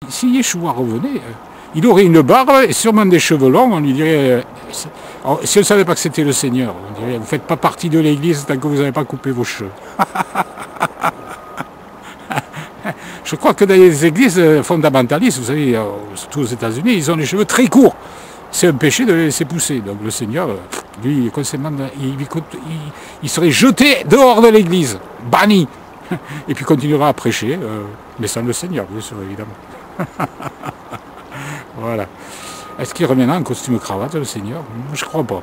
Si Yeshua revenait, il aurait une barbe et sûrement des cheveux longs, on lui dirait... si on ne savait pas que c'était le Seigneur, on dirait, vous ne faites pas partie de l'Église tant que vous n'avez pas coupé vos cheveux. Je crois que dans les églises fondamentalistes, vous savez, surtout aux États-Unis, ils ont les cheveux très courts. C'est un péché de les laisser pousser. Donc le Seigneur, lui, il serait jeté dehors de l'église, banni. Et puis continuera à prêcher, mais sans le Seigneur, bien sûr, évidemment. Voilà. Est-ce qu'il reviendra en costume cravate, le Seigneur? Je crois pas.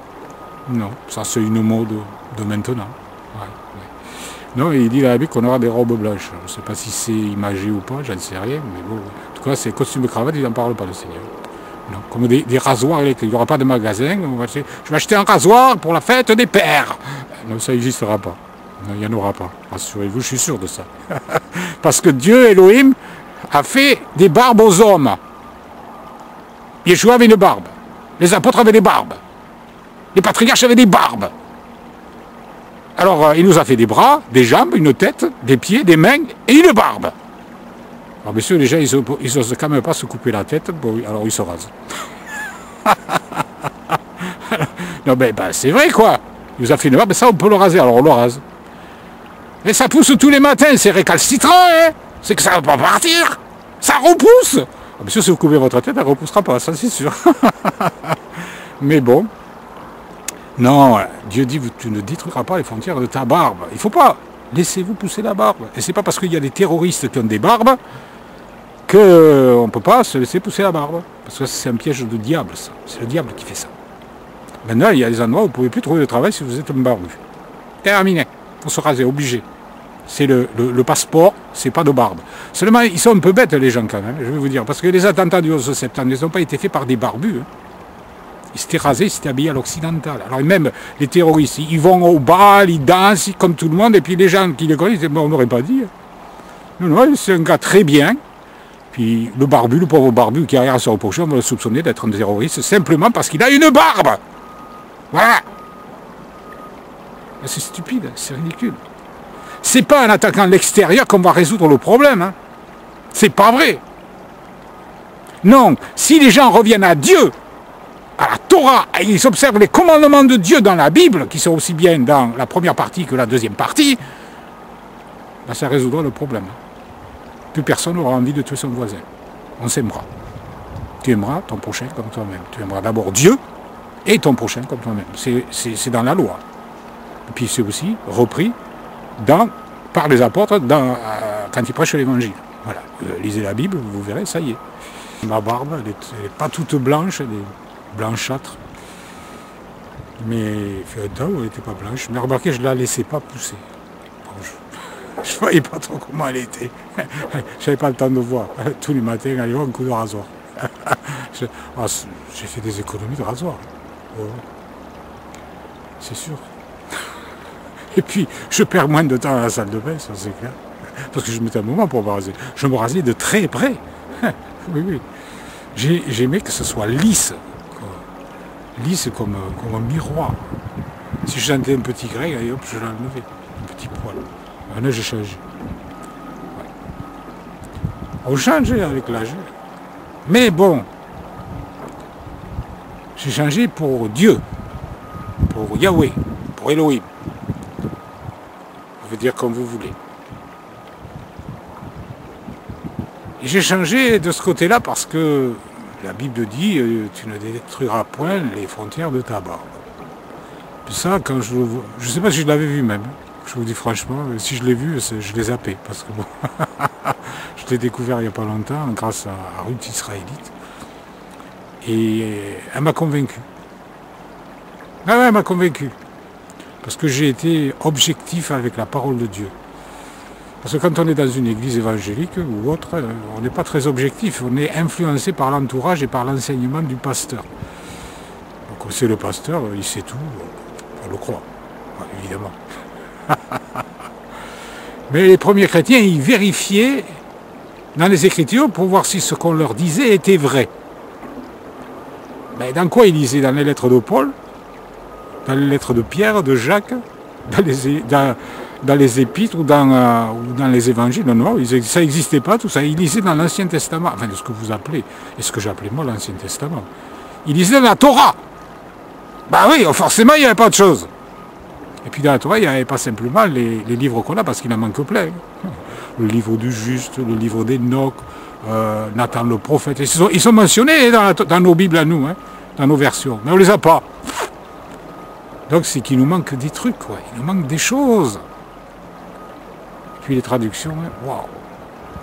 Non, ça c'est une mode de maintenant. Ouais, ouais. Non, il dit dans la Bible qu'on aura des robes blanches. Je ne sais pas si c'est imagé ou pas, j'en sais rien, mais bon. En tout cas, c'est costume cravate, il n'en parle pas, le Seigneur. Non, comme des rasoirs électriques. Il n'y aura pas de magasin. Je vais acheter un rasoir pour la fête des pères. Non, ça n'existera pas. Non, il n'y en aura pas. Rassurez-vous, je suis sûr de ça. Parce que Dieu, Elohim, a fait des barbes aux hommes. Yeshua avait une barbe. Les apôtres avaient des barbes. Les patriarches avaient des barbes. Alors, il nous a fait des bras, des jambes, une tête, des pieds, des mains et une barbe. Alors, bien sûr, les gens, ils n'osent quand même pas se couper la tête, bon, alors ils se rasent. Non, mais ben, c'est vrai, quoi. Il nous a fait une barbe, mais ça, on peut le raser, alors on le rase. Mais ça pousse tous les matins, c'est récalcitrant, hein. C'est que ça ne va pas partir. Ça repousse. Ah, bien sûr, si vous coupez votre tête, elle ne repoussera pas, ça c'est sûr. Mais bon. Non, Dieu dit, tu ne détruiras pas les frontières de ta barbe. Il ne faut pas. Laissez-vous pousser la barbe. Et c'est pas parce qu'il y a des terroristes qui ont des barbes qu'on ne peut pas se laisser pousser la barbe. Parce que c'est un piège de diable, ça. C'est le diable qui fait ça. Maintenant, il y a des endroits où vous ne pouvez plus trouver de travail si vous êtes un barbu. Terminé. Il faut se raser, obligé. C'est le passeport, c'est pas de barbe. Seulement, ils sont un peu bêtes, les gens, quand même, je vais vous dire. Parce que les attentats du 11 septembre, ils n'ont pas été faits par des barbus. Hein. Ils s'étaient rasés, ils s'étaient habillés à l'occidental. Alors même les terroristes, ils vont au bal, ils dansent, comme tout le monde, et puis les gens qui les connaissent, on n'aurait pas dit. Non, non, c'est un gars très bien. Puis le barbu, le pauvre barbu qui a rien à se reprocher, on va le soupçonner d'être un terroriste, simplement parce qu'il a une barbe. Voilà. C'est stupide, c'est ridicule. C'est pas en attaquant l'extérieur qu'on va résoudre le problème. Hein. C'est pas vrai. Non, si les gens reviennent à Dieu, à la Torah, et ils observent les commandements de Dieu dans la Bible, qui sont aussi bien dans la première partie que la deuxième partie, ben ça résoudra le problème. Plus personne n'aura envie de tuer son voisin. On s'aimera. Tu aimeras ton prochain comme toi-même. Tu aimeras d'abord Dieu et ton prochain comme toi-même. C'est dans la loi. Et puis c'est aussi repris par les apôtres quand ils prêchent l'évangile. Voilà. Lisez la Bible, vous verrez, ça y est. Ma barbe, elle n'est pas toute blanche, elle est blanchâtre. Mais il fait un temps où elle n'était pas blanche. Mais remarquez, je ne la laissais pas pousser. Bon, je ne voyais pas trop comment elle était. Je n'avais pas le temps de voir. Tous les matins, allez voir un coup de rasoir. J'ai fait des économies de rasoir. Oh. C'est sûr. Et puis, je perds moins de temps à la salle de bain, ça c'est clair. Parce que je mettais un moment pour me raser. Je me rasais de très près. Oui, oui. J'aimais que ce soit lisse. Lisse comme un miroir. Si je sentais un petit grain, allez hop, je l'enlevais. Un petit poil. Maintenant, j'ai changé. Ouais. On changeait avec l'âge. Mais bon, j'ai changé pour Dieu, pour Yahweh, pour Elohim. Vous pouvez dire comme vous voulez. Et j'ai changé de ce côté-là parce que la Bible dit tu ne détruiras point les frontières de ta barbe. Puis ça, quand je le vois, je ne sais pas si je l'avais vu même. Je vous dis franchement, si je l'ai vu, je l'ai zappé. Parce que bon, je l'ai découvert il n'y a pas longtemps grâce à Ruth Israélite. Et elle m'a convaincu. Ah ouais, elle m'a convaincu. Parce que j'ai été objectif avec la parole de Dieu. Parce que quand on est dans une église évangélique ou autre, on n'est pas très objectif. On est influencé par l'entourage et par l'enseignement du pasteur. Donc c'est le pasteur, il sait tout, on le croit, évidemment. Mais les premiers chrétiens, ils vérifiaient dans les Écritures pour voir si ce qu'on leur disait était vrai. Mais dans quoi ils lisaient? Dans les lettres de Paul, dans les lettres de Pierre, de Jacques, dans les épîtres ou dans les évangiles. Non, ça n'existait pas, tout ça. Ils lisaient dans l'Ancien Testament, enfin de ce que vous appelez, et ce que j'appelais moi l'Ancien Testament. Ils lisaient dans la Torah. Bah oui, forcément, il n'y avait pas de choses. Et puis dans la Torah, il n'y avait pas simplement les livres qu'on a, parce qu'il en manque plein. Le livre du juste, le livre d'Enoch, Nathan le prophète. Ils sont mentionnés dans nos Bibles à nous, hein, dans nos versions, mais on ne les a pas. Donc c'est qu'il nous manque des trucs, quoi. Il nous manque des choses. Et puis les traductions, hein, waouh.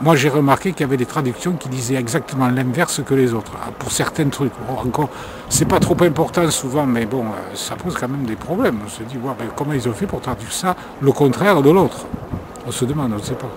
Moi j'ai remarqué qu'il y avait des traductions qui disaient exactement l'inverse que les autres, pour certains trucs. Bon, encore, c'est pas trop important souvent, mais bon, ça pose quand même des problèmes. On se dit, wow, ben, comment ils ont fait pour traduire ça, le contraire de l'autre? On se demande, on ne sait pas.